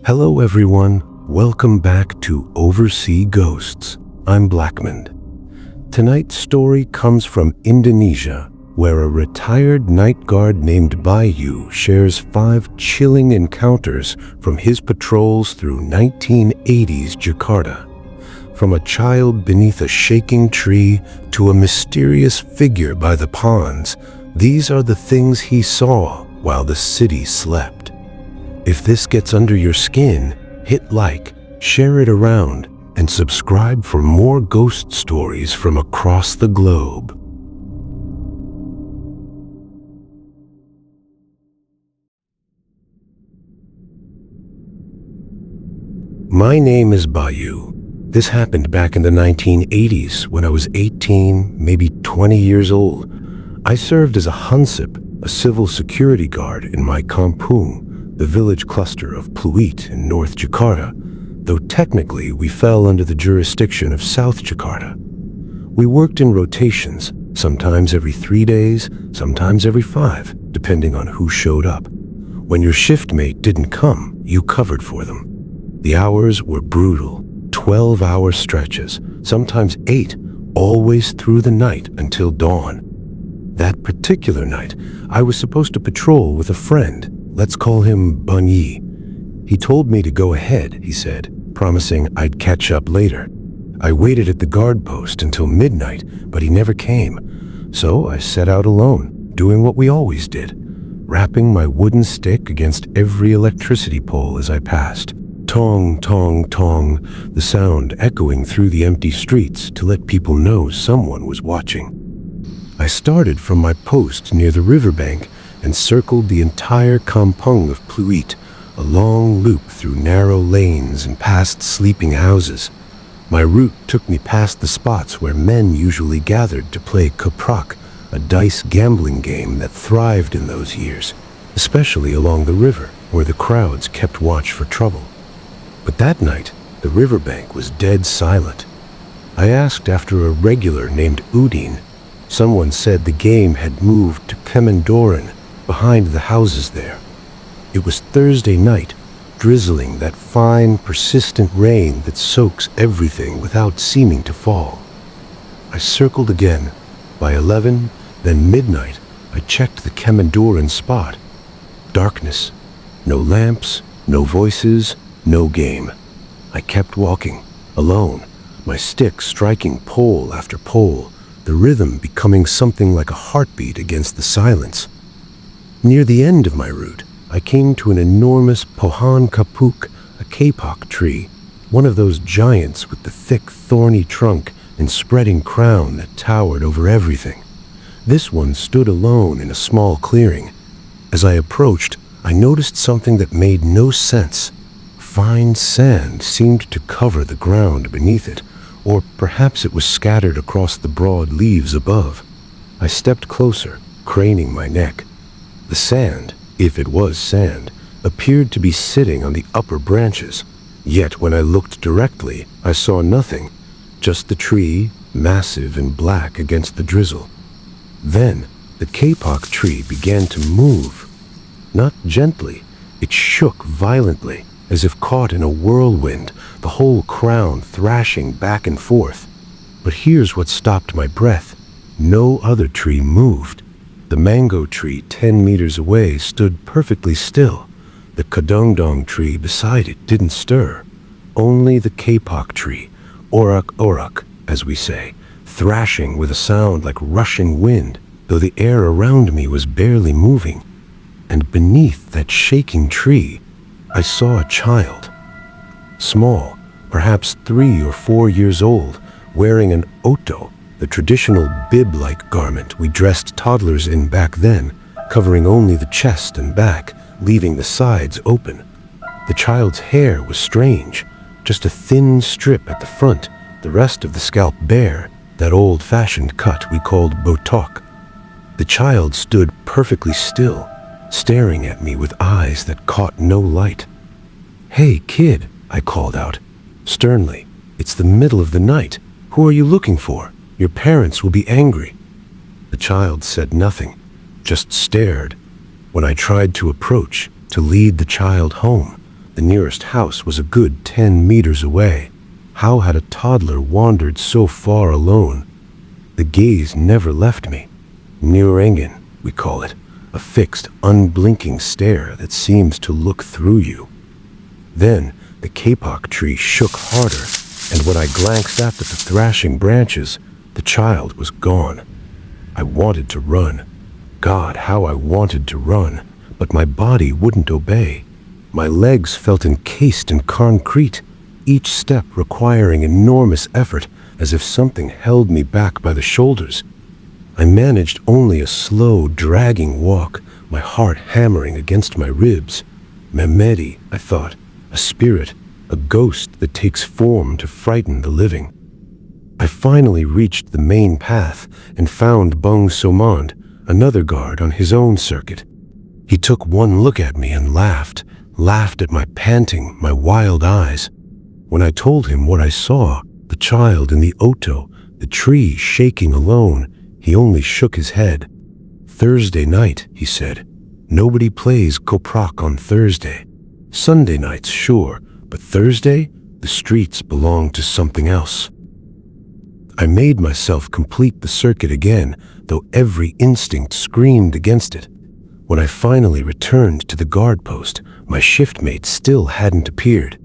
Hello everyone, welcome back to Oversea Ghosts. I'm Blackmond. Tonight's story comes from Indonesia, where a retired night guard named Bayu shares 5 chilling encounters from his patrols through 1980s Jakarta. From a child beneath a shaking tree to a mysterious figure by the ponds, these are the things he saw while the city slept. If this gets under your skin, hit like, share it around, and subscribe for more ghost stories from across the globe. My name is Bayu. This happened back in the 1980s when I was 18, maybe 20 years old. I served as a hansip, a civil security guard in my kampung, the village cluster of Pluit in North Jakarta, though technically we fell under the jurisdiction of South Jakarta. We worked in rotations, sometimes every 3 days, sometimes every 5, depending on who showed up. When your shift mate didn't come, you covered for them. The hours were brutal, 12-hour stretches, sometimes 8, always through the night until dawn. That particular night, I was supposed to patrol with a friend. Let's call him Bunyi. He told me to go ahead, he said, promising I'd catch up later. I waited at the guard post until midnight, but he never came. So I set out alone, doing what we always did, rapping my wooden stick against every electricity pole as I passed. Tong, tong, tong, the sound echoing through the empty streets to let people know someone was watching. I started from my post near the riverbank and circled the entire kampung of Pluit, a long loop through narrow lanes and past sleeping houses. My route took me past the spots where men usually gathered to play kapok, a dice gambling game that thrived in those years, especially along the river where the crowds kept watch for trouble. But that night, the riverbank was dead silent. I asked after a regular named Udin. Someone said the game had moved to Kemendoran, behind the houses there. It was Thursday night, drizzling, that fine, persistent rain that soaks everything without seeming to fall. I circled again. By 11, then midnight, I checked the Kemendoran spot. Darkness. No lamps, no voices, no game. I kept walking, alone, my stick striking pole after pole, the rhythm becoming something like a heartbeat against the silence. Near the end of my route, I came to an enormous pohon kapok, a kapok tree, one of those giants with the thick, thorny trunk and spreading crown that towered over everything. This one stood alone in a small clearing. As I approached, I noticed something that made no sense. Fine sand seemed to cover the ground beneath it, or perhaps it was scattered across the broad leaves above. I stepped closer, craning my neck. The sand, if it was sand, appeared to be sitting on the upper branches. Yet when I looked directly, I saw nothing, just the tree, massive and black against the drizzle. Then the kapok tree began to move. Not gently, it shook violently, as if caught in a whirlwind, the whole crown thrashing back and forth. But here's what stopped my breath. No other tree moved. The mango tree 10 meters away stood perfectly still. The kadongdong tree beside it didn't stir. Only the kapok tree, orak, as we say, thrashing with a sound like rushing wind, though the air around me was barely moving. And beneath that shaking tree, I saw a child. Small, perhaps 3 or 4 years old, wearing an oto, the traditional bib-like garment we dressed toddlers in back then, covering only the chest and back, leaving the sides open. The child's hair was strange, just a thin strip at the front, the rest of the scalp bare, that old-fashioned cut we called botok. The child stood perfectly still, staring at me with eyes that caught no light. "Hey, kid," I called out, sternly. "It's the middle of the night. Who are you looking for? Your parents will be angry." The child said nothing, just stared. When I tried to approach, to lead the child home, The nearest house was a good 10 meters away. How had a toddler wandered so far alone? The gaze never left me. Nirengen, we call it, a fixed, unblinking stare that seems to look through you. Then the kapok tree shook harder, and when I glanced up at the thrashing branches, the child was gone. I wanted to run. God, how I wanted to run, but my body wouldn't obey. My legs felt encased in concrete, each step requiring enormous effort, as if something held me back by the shoulders. I managed only a slow, dragging walk, my heart hammering against my ribs. Mehmedi, I thought, a spirit, a ghost that takes form to frighten the living. I finally reached the main path and found Bung Somand, another guard on his own circuit. He took one look at me and laughed at my panting, my wild eyes. When I told him what I saw, the child in the Oto, the tree shaking alone, he only shook his head. Thursday night, he said. Nobody plays koprak on Thursday. Sunday nights, sure, but Thursday, the streets belong to something else. I made myself complete the circuit again, though every instinct screamed against it. When I finally returned to the guard post, my shiftmate still hadn't appeared.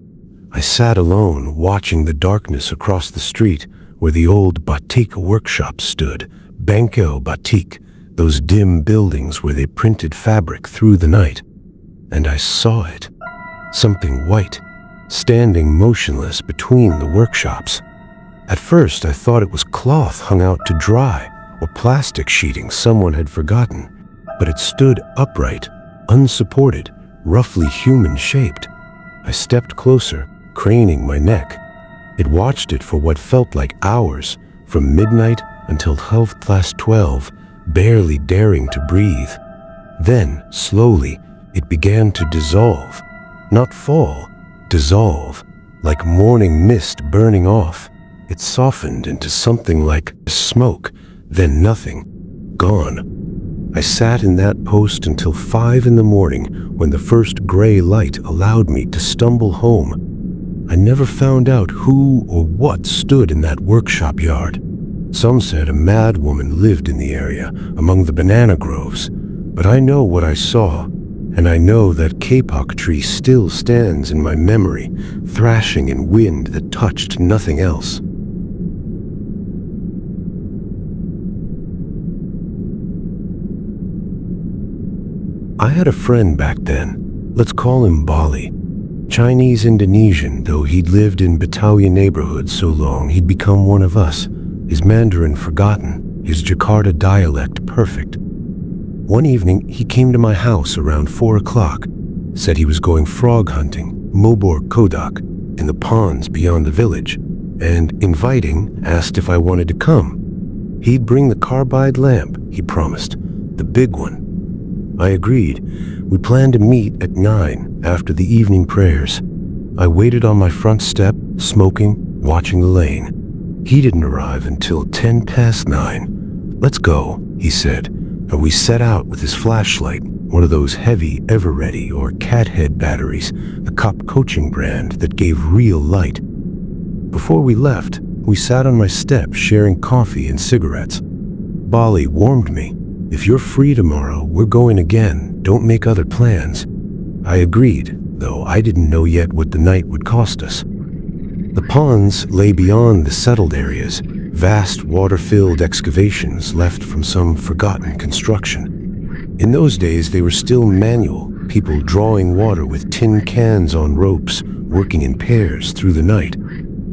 I sat alone, watching the darkness across the street where the old batik workshops stood, Bangkok batik, those dim buildings where they printed fabric through the night. And I saw it. Something white, standing motionless between the workshops. At first, I thought it was cloth hung out to dry, or plastic sheeting someone had forgotten. But it stood upright, unsupported, roughly human-shaped. I stepped closer, craning my neck. It watched it for what felt like hours, from midnight until 12, barely daring to breathe. Then, slowly, it began to dissolve. Not fall, dissolve, like morning mist burning off. It softened into something like smoke, then nothing, gone. I sat in that post until 5 in the morning when the first gray light allowed me to stumble home. I never found out who or what stood in that workshop yard. Some said a mad woman lived in the area, among the banana groves. But I know what I saw, and I know that kapok tree still stands in my memory, thrashing in wind that touched nothing else. I had a friend back then. Let's call him Bali. Chinese Indonesian, though he'd lived in Battalion neighborhoods so long he'd become one of us. His Mandarin forgotten, his Jakarta dialect perfect. One evening, he came to my house around 4 o'clock, said he was going frog hunting, Mobor Kodak, in the ponds beyond the village, and, inviting, asked if I wanted to come. He'd bring the carbide lamp, he promised, the big one. I agreed. We planned to meet at 9 after the evening prayers. I waited on my front step, smoking, watching the lane. He didn't arrive until 10 past 9. Let's go, he said, and we set out with his flashlight, one of those heavy Ever-Ready or Cathead batteries, the cop coaching brand that gave real light. Before we left, we sat on my step sharing coffee and cigarettes. Bali warned me. If you're free tomorrow, we're going again. Don't make other plans. I agreed, though I didn't know yet what the night would cost us. The ponds lay beyond the settled areas, vast water-filled excavations left from some forgotten construction. In those days, they were still manual, people drawing water with tin cans on ropes, working in pairs through the night.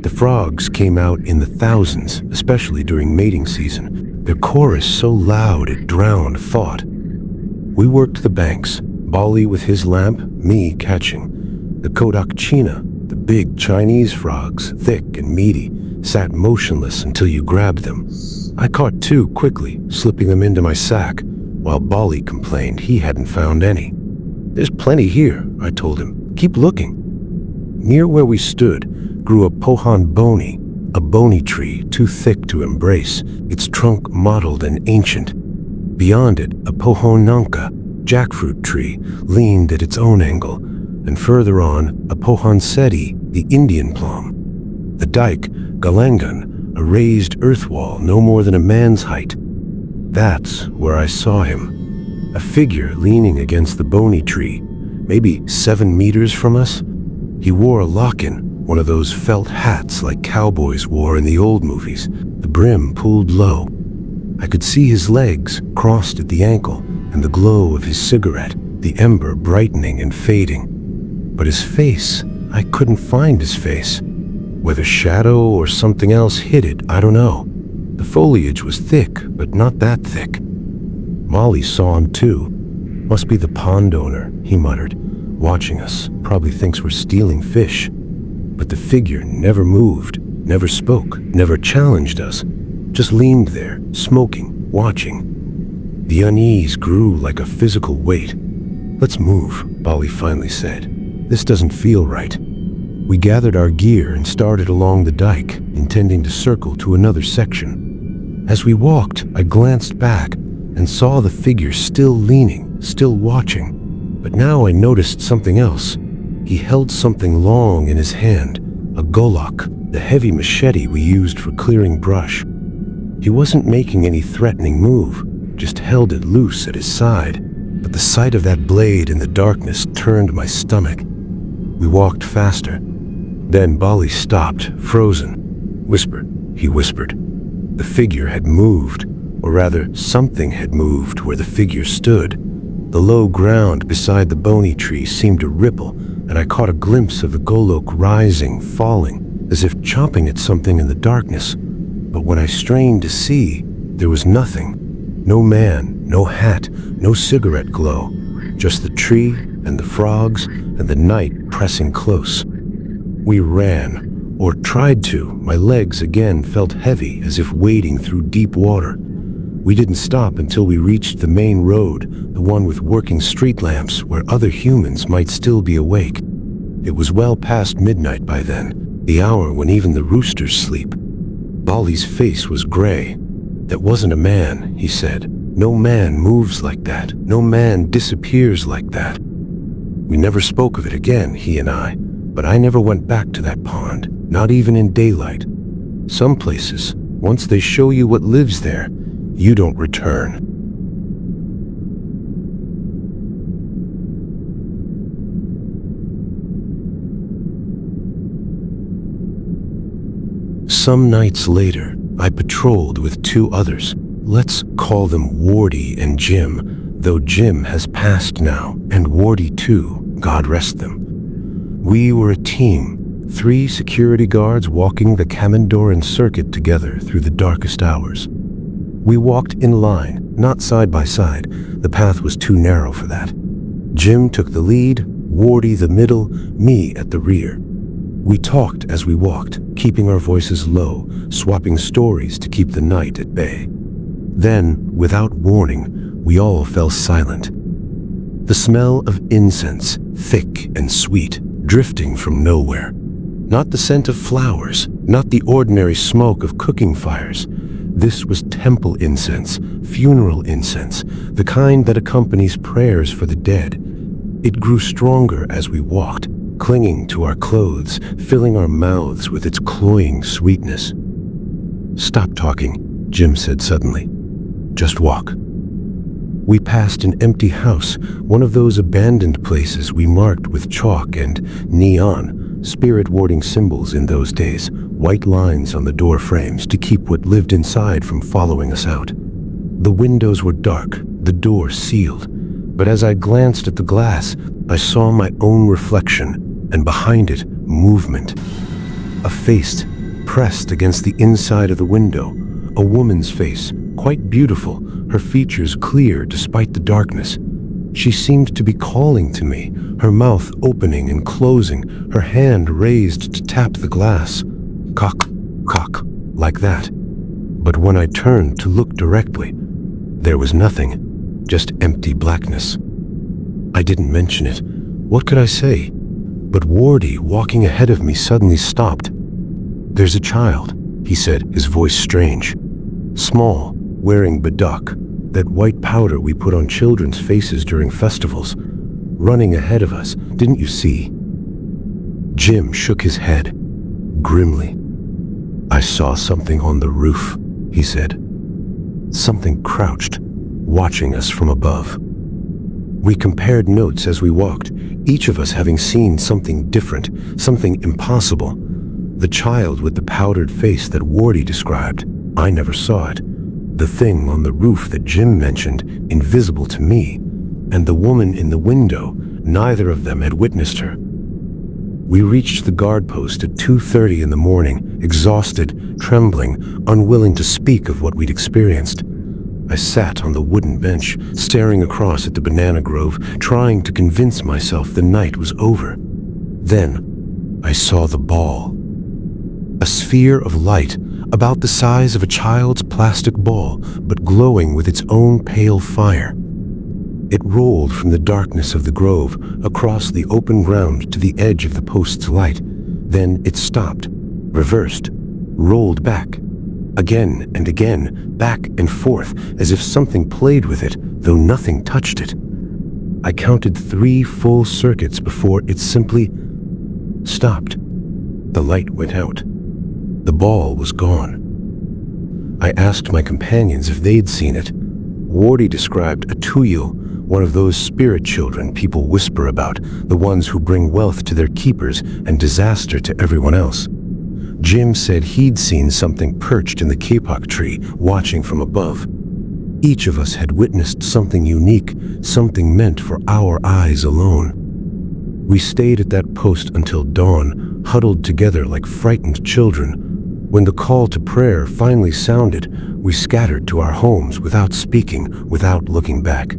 The frogs came out in the thousands, especially during mating season. Their chorus so loud it drowned thought. We worked the banks, Bali with his lamp, me catching. The Kodak China, the big Chinese frogs, thick and meaty, sat motionless until you grabbed them. I caught 2 quickly, slipping them into my sack, while Bali complained he hadn't found any. There's plenty here, I told him. Keep looking. Near where we stood grew a pohon boni, a bony tree too thick to embrace, its trunk mottled and ancient. Beyond it, a pohon nangka, jackfruit tree, leaned at its own angle, and further on, a pohon seti, the Indian plum. The dike, galangan, a raised earth wall no more than a man's height. That's where I saw him. A figure leaning against the bony tree, maybe 7 meters from us. He wore a lock-in, one of those felt hats like cowboys wore in the old movies, the brim pulled low. I could see his legs crossed at the ankle and the glow of his cigarette, the ember brightening and fading. But his face, I couldn't find his face. Whether shadow or something else hid it, I don't know. The foliage was thick, but not that thick. Molly saw him too. Must be the pond owner, he muttered, watching us. Probably thinks we're stealing fish. But the figure never moved, never spoke, never challenged us. Just leaned there, smoking, watching. The unease grew like a physical weight. "Let's move," Bali finally said. "This doesn't feel right." We gathered our gear and started along the dike, intending to circle to another section. As we walked, I glanced back and saw the figure still leaning, still watching. But now I noticed something else. He held something long in his hand, a golok, the heavy machete we used for clearing brush. He wasn't making any threatening move, just held it loose at his side. But the sight of that blade in the darkness turned my stomach. We walked faster. Then Bali stopped, frozen. "Whisper," he whispered. The figure had moved, or rather, something had moved where the figure stood. The low ground beside the bony tree seemed to ripple, and I caught a glimpse of the golok rising, falling, as if chopping at something in the darkness. But when I strained to see, there was nothing. No man, no hat, no cigarette glow. Just the tree and the frogs and the night pressing close. We ran, or tried to. My legs again felt heavy, as if wading through deep water. We didn't stop until we reached the main road, the one with working street lamps where other humans might still be awake. It was well past midnight by then, the hour when even the roosters sleep. Bali's face was gray. "That wasn't a man," he said. "No man moves like that. No man disappears like that." We never spoke of it again, he and I, but I never went back to that pond, not even in daylight. Some places, once they show you what lives there, you don't return. Some nights later, I patrolled with 2 others. Let's call them Wardy and Jim, though Jim has passed now, and Wardy too, God rest them. We were a team, 3 security guards walking the Kamandoran circuit together through the darkest hours. We walked in line, not side by side. The path was too narrow for that. Jim took the lead, Wardy the middle, me at the rear. We talked as we walked, keeping our voices low, swapping stories to keep the night at bay. Then, without warning, we all fell silent. The smell of incense, thick and sweet, drifting from nowhere. Not the scent of flowers, not the ordinary smoke of cooking fires. This was temple incense, funeral incense, the kind that accompanies prayers for the dead. It grew stronger as we walked, clinging to our clothes, filling our mouths with its cloying sweetness. "Stop talking," Jim said suddenly. "Just walk." We passed an empty house, one of those abandoned places we marked with chalk and neon, spirit-warding symbols in those days, white lines on the door frames to keep what lived inside from following us out. The windows were dark, the door sealed, but as I glanced at the glass, I saw my own reflection, and behind it, movement. A face pressed against the inside of the window, a woman's face, quite beautiful, her features clear despite the darkness. She seemed to be calling to me, her mouth opening and closing, her hand raised to tap the glass. Cock, cock, like that. But when I turned to look directly, there was nothing, just empty blackness. I didn't mention it. What could I say? But Wardy, walking ahead of me, suddenly stopped. "There's a child," he said, his voice strange. "Small, wearing bedak, that white powder we put on children's faces during festivals. running ahead of us, didn't you see?" Jim shook his head, grimly. "I saw something on the roof," he said. "Something crouched, watching us from above." We compared notes as we walked, each of us having seen something different, something impossible. The child with the powdered face that Wardy described, I never saw it. The thing on the roof that Jim mentioned, invisible to me, and the woman in the window, neither of them had witnessed her. We reached the guard post at 2:30 in the morning, exhausted, trembling, unwilling to speak of what we'd experienced. I sat on the wooden bench, staring across at the banana grove, trying to convince myself the night was over. Then, I saw the ball. A sphere of light, about the size of a child's plastic ball, but glowing with its own pale fire. It rolled from the darkness of the grove, across the open ground to the edge of the post's light. Then it stopped, reversed, rolled back. Again and again, back and forth, as if something played with it, though nothing touched it. I counted 3 full circuits before it simply stopped. The light went out. The ball was gone. I asked my companions if they'd seen it. Wardy described a tuyul, one of those spirit children people whisper about, the ones who bring wealth to their keepers and disaster to everyone else. Jim said he'd seen something perched in the kapok tree, watching from above. Each of us had witnessed something unique, something meant for our eyes alone. We stayed at that post until dawn, huddled together like frightened children. When the call to prayer finally sounded, we scattered to our homes without speaking, without looking back.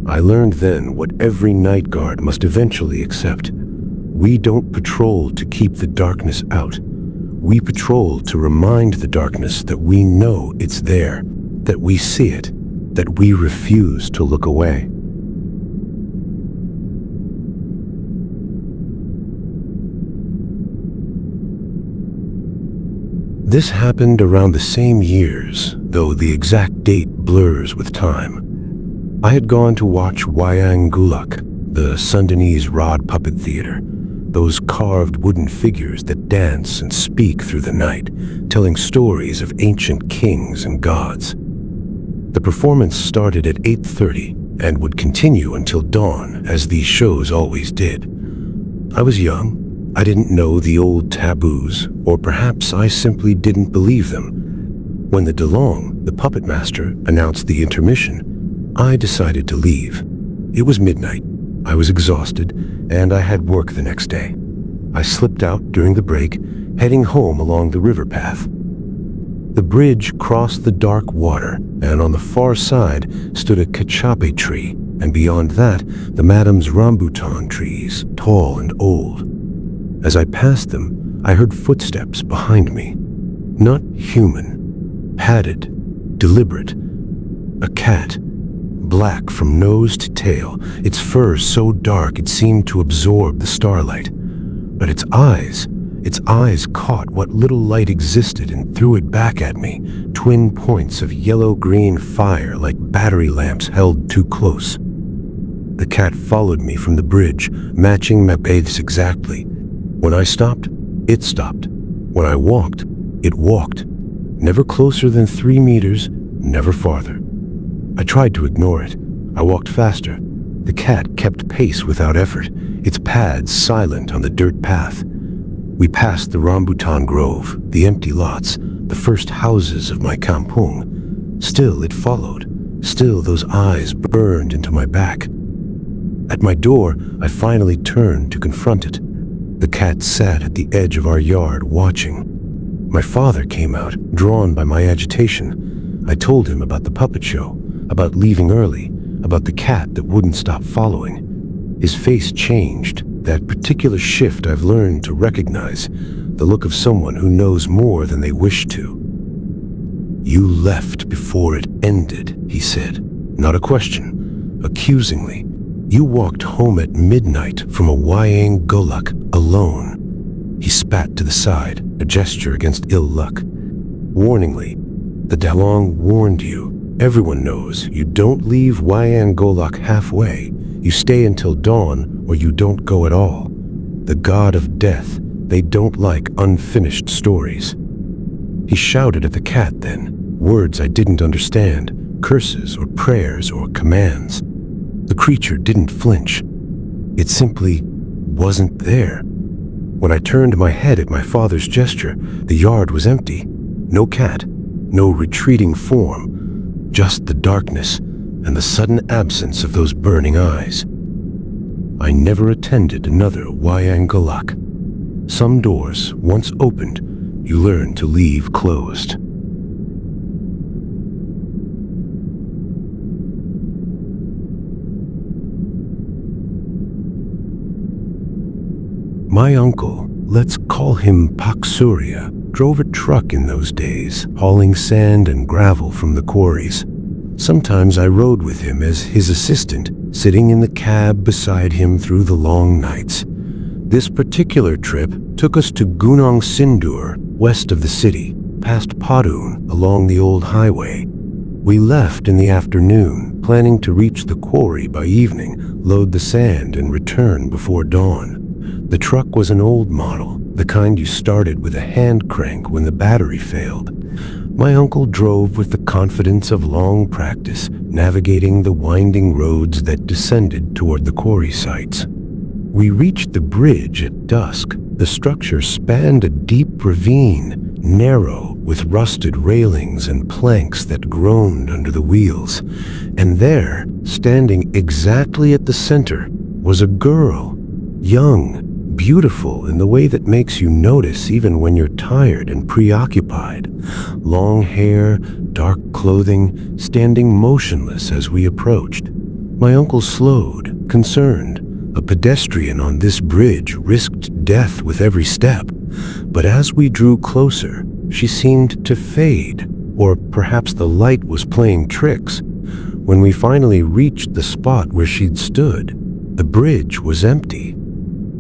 I learned then what every night guard must eventually accept. We don't patrol to keep the darkness out. We patrol to remind the darkness that we know it's there, that we see it, that we refuse to look away. This happened around the same years, though the exact date blurs with time. I had gone to watch Wayang Gulak, the Sundanese rod puppet theater, those carved wooden figures that dance and speak through the night, telling stories of ancient kings and gods. The performance started at 8:30 and would continue until dawn, as these shows always did. I was young. I didn't know the old taboos, or perhaps I simply didn't believe them. When the Delong, the puppet master, announced the intermission, I decided to leave. It was midnight. I was exhausted, and I had work the next day. I slipped out during the break, heading home along the river path. The bridge crossed the dark water, and on the far side stood a cachape tree, and beyond that, the madam's rambutan trees, tall and old. As I passed them, I heard footsteps behind me. Not human, padded, deliberate. A cat, black from nose to tail, its fur so dark it seemed to absorb the starlight. But its eyes caught what little light existed and threw it back at me, twin points of yellow-green fire like battery lamps held too close. The cat followed me from the bridge, matching my pace exactly. When I stopped, it stopped. When I walked, it walked. Never closer than 3 meters, never farther. I tried to ignore it. I walked faster. The cat kept pace without effort, its pads silent on the dirt path. We passed the rambutan grove, the empty lots, the first houses of my kampung. Still it followed. Still those eyes burned into my back. At my door, I finally turned to confront it. The cat sat at the edge of our yard, watching. My father came out, drawn by my agitation. I told him about the puppet show, about leaving early, about the cat that wouldn't stop following. His face changed, that particular shift I've learned to recognize, the look of someone who knows more than they wish to. "You left before it ended," he said. Not a question, accusingly. "You walked home at midnight from a Wayang Gulak alone." He spat to the side, a gesture against ill luck. Warningly, "The Delong warned you. Everyone knows you don't leave Wayang Gulak halfway. You stay until dawn or you don't go at all. The god of death, they don't like unfinished stories. He shouted at the cat then, words I didn't understand, curses or prayers or commands. The creature didn't flinch. It simply wasn't there. When I turned my head at my father's gesture, the yard was empty. No cat, no retreating form, just the darkness and the sudden absence of those burning eyes. I never attended another wayang golek. Some doors, once opened, you learn to leave closed. My uncle, let's call him Pak Surya, drove a truck in those days, hauling sand and gravel from the quarries. Sometimes I rode with him as his assistant, sitting in the cab beside him through the long nights. This particular trip took us to Gunung Sindur, west of the city, past Padun along the old highway. We left in the afternoon, planning to reach the quarry by evening, load the sand and return before dawn. The truck was an old model, the kind you started with a hand crank when the battery failed. My uncle drove with the confidence of long practice, navigating the winding roads that descended toward the quarry sites. We reached the bridge at dusk. The structure spanned a deep ravine, narrow, with rusted railings and planks that groaned under the wheels. And there, standing exactly at the center, was a girl, young, beautiful in the way that makes you notice even when you're tired and preoccupied. Long hair, dark clothing, standing motionless as we approached. My uncle slowed, concerned. A pedestrian on this bridge risked death with every step. But as we drew closer, she seemed to fade, or perhaps the light was playing tricks. When we finally reached the spot where she'd stood, the bridge was empty.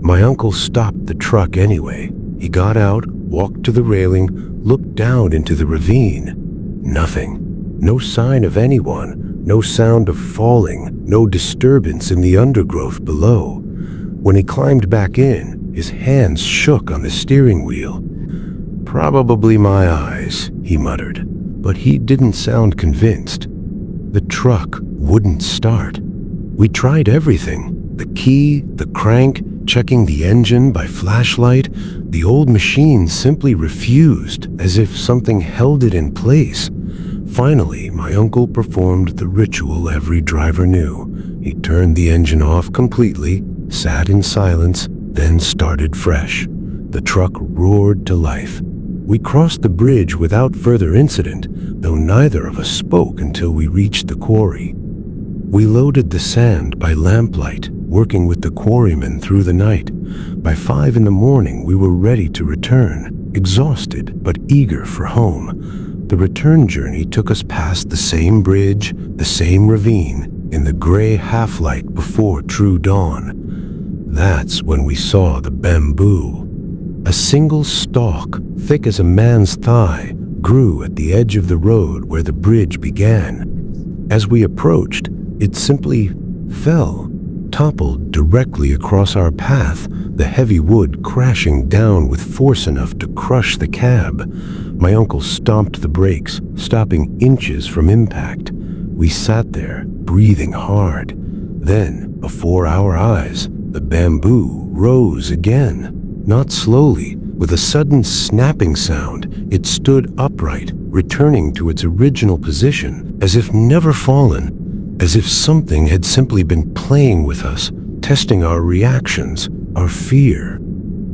My uncle stopped the truck anyway. He got out, walked to the railing, looked down into the ravine. Nothing. No sign of anyone. No sound of falling. No disturbance in the undergrowth below. When he climbed back in, his hands shook on the steering wheel. "Probably my eyes," he muttered, but he didn't sound convinced. The truck wouldn't start. We tried everything. The key, the crank, checking the engine by flashlight. The old machine simply refused, as if something held it in place. Finally, my uncle performed the ritual every driver knew. He turned the engine off completely, sat in silence, then started fresh. The truck roared to life. We crossed the bridge without further incident, though neither of us spoke until we reached the quarry. We loaded the sand by lamplight, working with the quarrymen through the night. By 5 in the morning, we were ready to return, exhausted but eager for home. The return journey took us past the same bridge, the same ravine, in the gray half-light before true dawn. That's when we saw the bamboo. A single stalk, thick as a man's thigh, grew at the edge of the road where the bridge began. As we approached, it simply fell, toppled directly across our path, the heavy wood crashing down with force enough to crush the cab. My uncle stomped the brakes, stopping inches from impact. We sat there, breathing hard. Then, before our eyes, the bamboo rose again. Not slowly, with a sudden snapping sound, it stood upright, returning to its original position, as if never fallen, as if something had simply been playing with us, testing our reactions, our fear.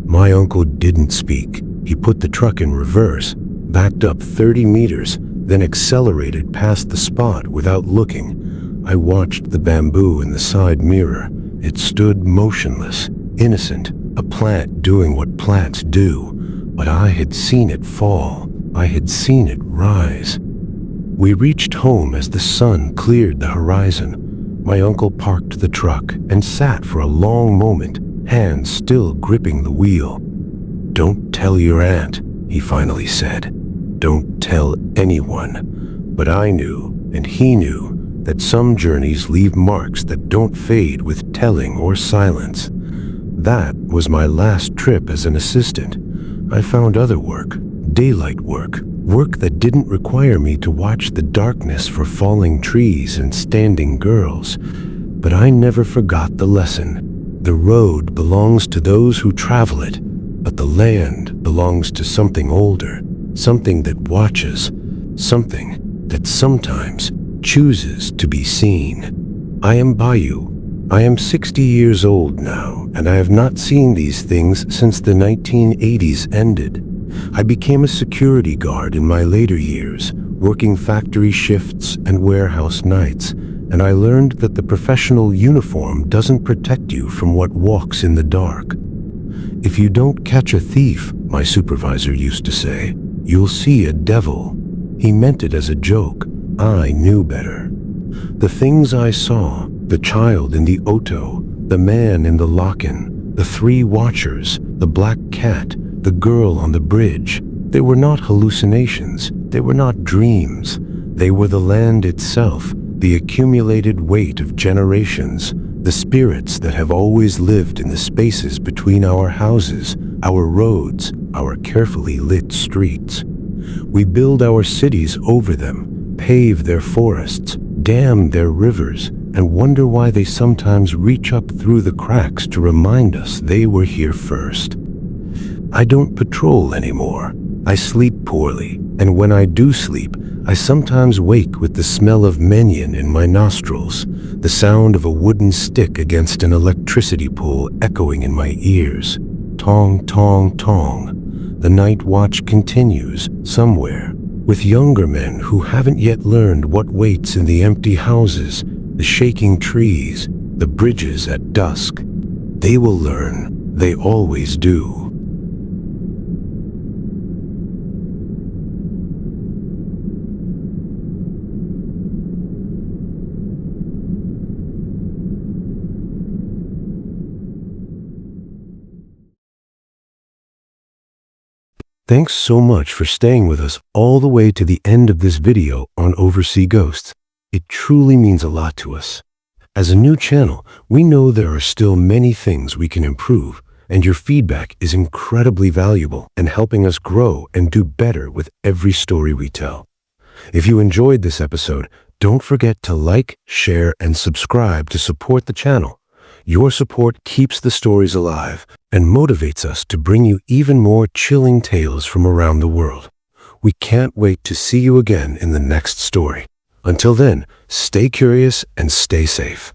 My uncle didn't speak. He put the truck in reverse, backed up 30 meters, then accelerated past the spot without looking. I watched the bamboo in the side mirror. It stood motionless, innocent, a plant doing what plants do. But I had seen it fall. I had seen it rise. We reached home as the sun cleared the horizon. My uncle parked the truck and sat for a long moment, hands still gripping the wheel. "Don't tell your aunt," he finally said. "Don't tell anyone." But I knew, and he knew, that some journeys leave marks that don't fade with telling or silence. That was my last trip as an assistant. I found other work, daylight work, work that didn't require me to watch the darkness for falling trees and standing girls. But I never forgot the lesson. The road belongs to those who travel it, but the land belongs to something older, something that watches, something that sometimes chooses to be seen. I am Bayu. I am 60 years old now, and I have not seen these things since the 1980s ended. I became a security guard in my later years, working factory shifts and warehouse nights, and I learned that the professional uniform doesn't protect you from what walks in the dark. If you don't catch a thief, my supervisor used to say, you'll see a devil. He meant it as a joke. I knew better. The things I saw, the child in the auto, the man in the lock-in, the three watchers, the black cat, the girl on the bridge, they were not hallucinations, they were not dreams. They were the land itself, the accumulated weight of generations, the spirits that have always lived in the spaces between our houses, our roads, our carefully lit streets. We build our cities over them, pave their forests, dam their rivers, and wonder why they sometimes reach up through the cracks to remind us they were here first. I don't patrol anymore. I sleep poorly, and when I do sleep, I sometimes wake with the smell of menyen in my nostrils, the sound of a wooden stick against an electricity pole echoing in my ears. Tong, tong, tong. The night watch continues, somewhere, with younger men who haven't yet learned what waits in the empty houses, the shaking trees, the bridges at dusk. They will learn. They always do. Thanks so much for staying with us all the way to the end of this video on Overseas Ghosts. It truly means a lot to us. As a new channel, we know there are still many things we can improve, and your feedback is incredibly valuable in helping us grow and do better with every story we tell. If you enjoyed this episode, don't forget to like, share, and subscribe to support the channel. Your support keeps the stories alive and motivates us to bring you even more chilling tales from around the world. We can't wait to see you again in the next story. Until then, stay curious and stay safe.